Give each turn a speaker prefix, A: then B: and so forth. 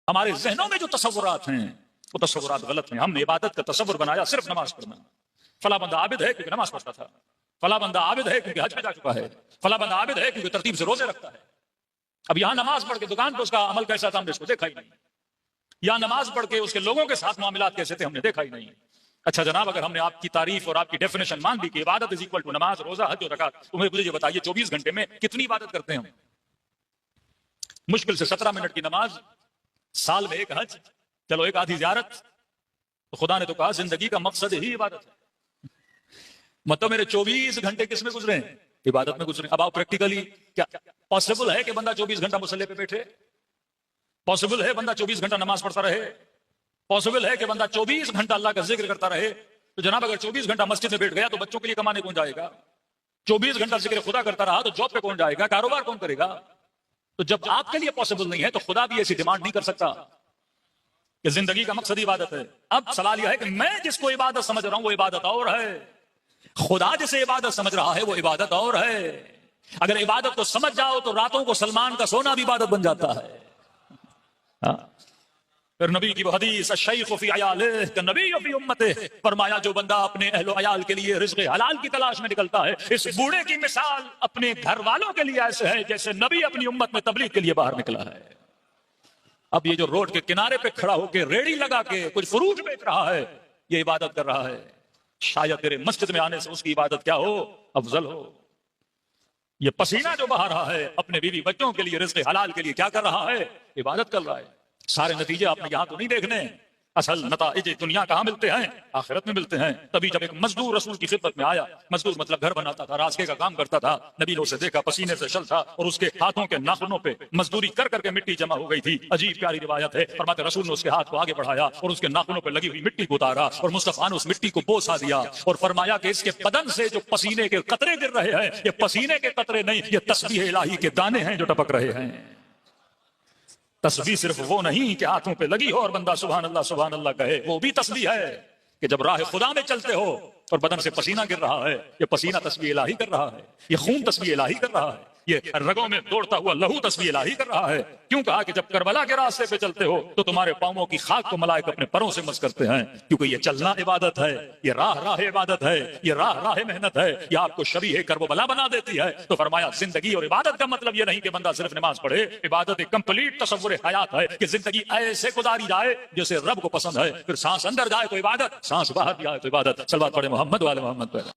A: हमारे जहनों में जो तसव्वुरात हैं वो तसव्वुरात गलत हैं। हमने इबादत का तसव्वुर बनाया सिर्फ नमाज पढ़ना। फला बंदा आबिद है क्योंकि नमाज पढ़ता था, फला बंदा आबिद है क्योंकि हज पे जा चुका है, फला बंदा आबिद है क्योंकि तरतीब से रोजे रखता है। अब यहां नमाज पढ़ के दुकान पर उसका अमल कैसा था हमने इसको देखा ही नहीं, या नमाज पढ़ के उसके लोगों के साथ मामलात कैसे थे हमने देखा ही नहीं। अच्छा जनाब, अगर हमने आपकी तारीफ और आपकी डेफिनेशन मान ली कि इबादत इज इक्वल टू नमाज, रोजा, हज और ज़कात, तो मुझे बताइए 24 घंटे में कितनी इबादत करते हैं हम? मुश्किल से 17 मिनट की नमाज, साल में एक हज, चलो एक आधी ज़ियारत। तो खुदा ने तो कहा जिंदगी का मकसद ही इबादत है। मतलब मेरे 24 घंटे किसमें गुजरे हैं? इबादत में गुजरे। अब आप प्रैक्टिकली क्या पॉसिबल है कि बंदा 24 घंटा मुसल्ले पे बैठे? पॉसिबल है बंदा 24 घंटा नमाज पढ़ता रहे? पॉसिबल है कि बंदा 24 घंटा अल्लाह का जिक्र करता रहे? तो जनाब अगर 24 घंटा मस्जिद में बैठ गया तो बच्चों के लिए कमाने कौन जाएगा? 24 घंटा जिक्र खुदा करता रहा तो जॉब पे कौन जाएगा? कारोबार कौन करेगा? तो जब आपके लिए पॉसिबल नहीं है तो खुदा भी ऐसी डिमांड नहीं कर सकता कि जिंदगी का मकसद इबादत है। अब सवाल यह है कि मैं जिसको इबादत समझ रहा हूं वो इबादत और है, खुदा जिसे इबादत समझ रहा है वो इबादत और है। अगर इबादत को समझ जाओ तो रातों को सलमान का सोना भी इबादत बन जाता है। फिर नबी की वो हदीस शैख़ फी अयालिह का नबी फी उम्मतिह, फरमाया जो बंदा अपने अहलो अयाल के लिए रिज़्क़ हलाल की तलाश में निकलता है, इस बूढ़े की मिसाल अपने घर वालों के लिए ऐसे है जैसे नबी अपनी उम्मत में तबलीग के लिए बाहर निकला है। अब ये जो रोड के किनारे पे खड़ा होकर रेड़ी लगा के कुछ फ्रूट बेच रहा है, ये इबादत कर रहा है। शायद तेरे मस्जिद में आने से उसकी इबादत क्या हो? अफजल हो। ये पसीना जो बहा रहा है अपने बीवी बच्चों के लिए रिज़्क़ हलाल के लिए क्या कर रहा है? इबादत कर रहा है। सारे नतीजे आपने यहां तो नहीं देखने, असल नताइज दुनिया कहां मिलते हैं? आखिरत में मिलते हैं। तभी जब एक मजदूर रसूल की खिदमत में आया, मजदूर मतलब घर बनाता था, रास्ते का काम करता था, नबी ने उसे देखा, पसीने से शल था और उसके हाथों के नाखूनों पे मजदूरी कर करके मिट्टी जमा हो गई थी। अजीब प्यारी रिवायत है, फरमाते रसूल ने उसके हाथ को आगे बढ़ाया और उसके नाखूनों पे लगी हुई मिट्टी को उतारा और मुस्तफा ने उस मिट्टी को बोसा दिया और फरमाया कि इसके बदन से जो पसीने के कतरे गिर रहे हैं, ये पसीने के कतरे नहीं, ये तस्बीह इलाही के दाने हैं जो टपक रहे हैं। तस्बीह सिर्फ वो नहीं कि हाथों पे लगी हो और बंदा सुभान अल्लाह कहे, वो भी तस्बीह है कि जब राह खुदा में चलते हो और बदन से पसीना गिर रहा है, ये पसीना तस्बीह इलाही कर रहा है, ये खून तस्बीह इलाही कर रहा है, ये रगों में दौड़ता हुआ लहू तस्बीह इलाही कर रहा है। क्यों कहा कि जब करबला के रास्ते पे चलते हो तो तुम्हारे पांवों की खाक को मलाइक अपने परों से मस करते हैं, क्योंकि ये चलना इबादत है, ये राह इबादत है, ये राह मेहनत है, ये आपको शबीह करबला बना देती है। तो फरमाया जिंदगी और इबादत का मतलब ये नहीं कि बंदा सिर्फ नमाज पढ़े, इबादत एक कंप्लीट तसव्वुर हयात है कि जिंदगी ऐसे गुजारी जाए जैसे रब को पसंद है। फिर सांस अंदर जाए तो इबादत, सांस बाहर जाए तो इबादत। सल्लल्लाहु अलैहि मोहम्मद वाले मोहम्मद पर।